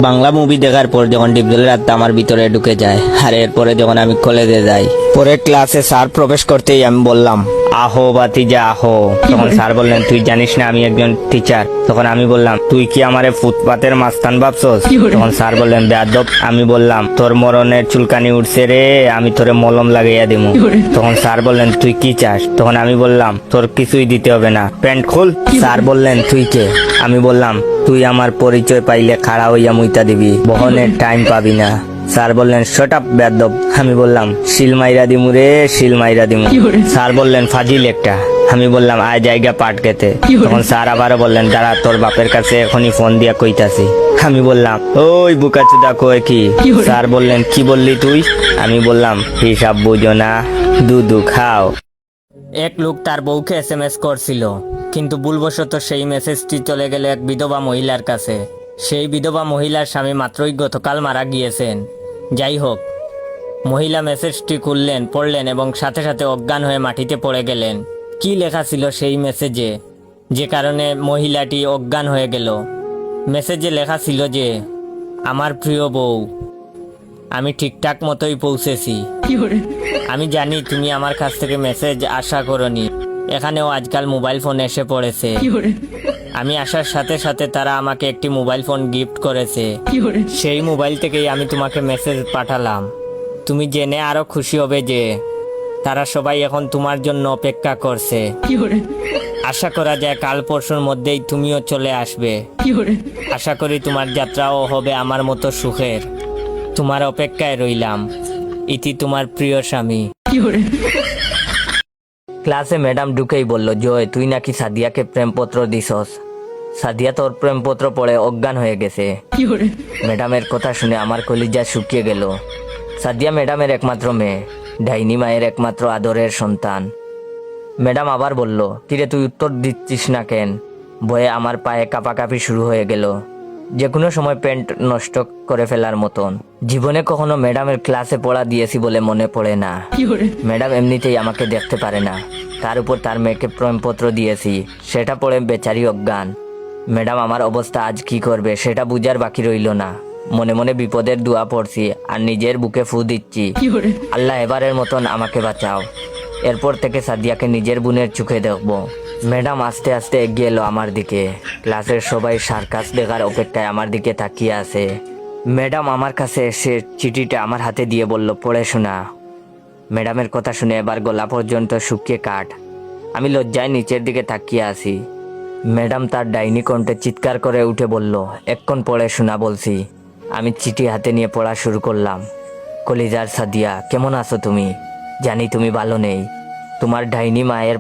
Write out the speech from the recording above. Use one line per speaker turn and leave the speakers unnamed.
Bangla movie দেখার পর যখন ডিপজলের আত্মা আমার ভিতরে ঢুকে যায়, আর এরপরে যখন আমি কলেজে যাই, পরে ক্লাসে স্যার প্রবেশ করতেই আমি বললাম, আহো বাতিজা আহো। তখন স্যার বললেন, তুই জানিস না আমি একজন টিচার? তখন আমি বললাম, তুই কি আমারে ফুটপাতের মাস্তান ভাবছস? তখন স্যার বললেন, বেয়াদব। আমি বললাম, তোর মরণের চুলকানি উঠছে রে, আমি তোরে মলম লাগাইয়া দিমু। তখন স্যার বললেন, তুই কি চাস? তখন আমি বললাম, তোর কিছুই দিতে হবে না, প্যান্ট খোল। স্যার বললেন, তুই কে? আমি বললাম, তুই আমার পরিচয় পাইলে খাড়া হইয়া মুইতা দিবি, বহনের টাইম পাবি না। স্যার বললেন, শট আপ বেয়াদব। আমি বললাম, শিল মাইরা দিমু রে, শিল মাইরা দিমু। স্যার বললেন, ফাজিল একটা। আমি বললাম, আয় জায়গা পাট খেতে। তখন স্যার আবারও বললেন, দাঁড়া, তোর বাপের কাছে এখনই ফোন দিয়া কইতাছি। আমি বললাম, ওই বুকাচুদা কয় কি? স্যার বললেন, কি বললি তুই? আমি বললাম, হিসাব বুঝো না, দুধু খাও। এক লোক তার বউকে SMS করছিল, কিন্তু ভুলবশত সেই মেসেজটি চলে গেল এক বিধবা মহিলার কাছে। সেই বিধবা মহিলার স্বামী মাত্রই গতকাল মারা গিয়েছেন। যাই হোক, মহিলা মেসেজটি খুললেন, পড়লেন এবং সাথে সাথে অজ্ঞান হয়ে মাটিতে পড়ে গেলেন। কি লেখা ছিল সেই মেসেজে, যে কারণে মহিলাটি অজ্ঞান হয়ে গেল? মেসেজে লেখা ছিল যে, আমার প্রিয় বউ, আমি ঠিকঠাক মতোই পৌঁছেছি। আমি জানি তুমি আমার কাছ থেকে মেসেজ আশা করনি, এখানেও আজকাল মোবাইল ফোন এসে পড়েছে। আমি আসার সাথে সাথে তারা আমাকে একটি মোবাইল ফোন গিফট করেছে। সেই মোবাইল থেকেই আমি তোমাকে মেসেজ পাঠালাম। তুমি জেনে আরো খুশি হবে যে তারা সবাই এখন তোমার জন্য অপেক্ষা করছে। আশা করা যায় কাল পরশুর মধ্যেই তুমিও চলে আসবে। আশা করি তোমার যাত্রাও হবে আমার মতো সুখের। তোমার অপেক্ষায় রইলাম, ইতি তোমার প্রিয় স্বামী। ক্লাসে ম্যাডাম ঢুকেই বলল, জয়, তুই নাকি সাদিয়াকে প্রেমপত্র দিছস। সাদিয়া তোর প্রেমপত্র পড়ে অজ্ঞান হয়ে গেছে। ম্যাডামের কথা শুনে আমার কলিজা শুকিয়ে গেল। সাদিয়া ম্যাডামের একমাত্র মেয়ে, ডাইনি মায়ের একমাত্র আদরের সন্তান। ম্যাডাম আবার বলল, কিরে তুই উত্তর দিচ্ছিস না কেন? ভয়ে আমার পায়ে কাঁপাকাঁপি শুরু হয়ে গেল, যে কোনো সময় প্যান্ট নষ্ট করে ফেলার মতন। জীবনে কখনো ম্যাডামের ক্লাসে পড়া দিয়েছি বলে মনে পড়ে না। ম্যাডাম এমনিতেই আমাকে দেখতে পারে না, তার উপর তার মেয়েকে প্রেমপত্র দিয়েছি, সেটা পড়ে বেচারি অজ্ঞান। ম্যাডাম আমার অবস্থা আজ কি করবে সেটা বুঝার বাকি রইল না। মনে মনে বিপদের দোয়া পড়ছি আর নিজের বুকে ফু দিচ্ছি, আল্লাহ এবারের মতন আমাকে বাঁচাও। এরপর থেকে সাদিয়াকে নিজের বোনের চোখে দেখবো। ম্যাডাম আস্তে আস্তে এগিয়ে এলো আমার দিকে। ক্লাসের সবাই সার্কাস দেখার অপেক্ষায় আমার দিকে তাকিয়ে আছে। ম্যাডাম আমার কাছে এসে চিঠিটা আমার হাতে দিয়ে বলল, পড়ে শোনা। ম্যাডামের কথা শুনে এবার গলা পর্যন্ত শুকিয়ে কাঠ। আমি লজ্জায় নিচের দিকে তাকিয়ে আছি। ম্যাডাম তার ডাইনি কণ্ঠে চিৎকার করে উঠে বলল, এক্ষণ পড়ে শোনা বলছি। আমি চিঠি হাতে নিয়ে পড়া শুরু করলাম। কলিজার সাদিয়া, কেমন আছো তুমি? জানি তুমি ভালো নেই। তোমার ডাইনি মায়ের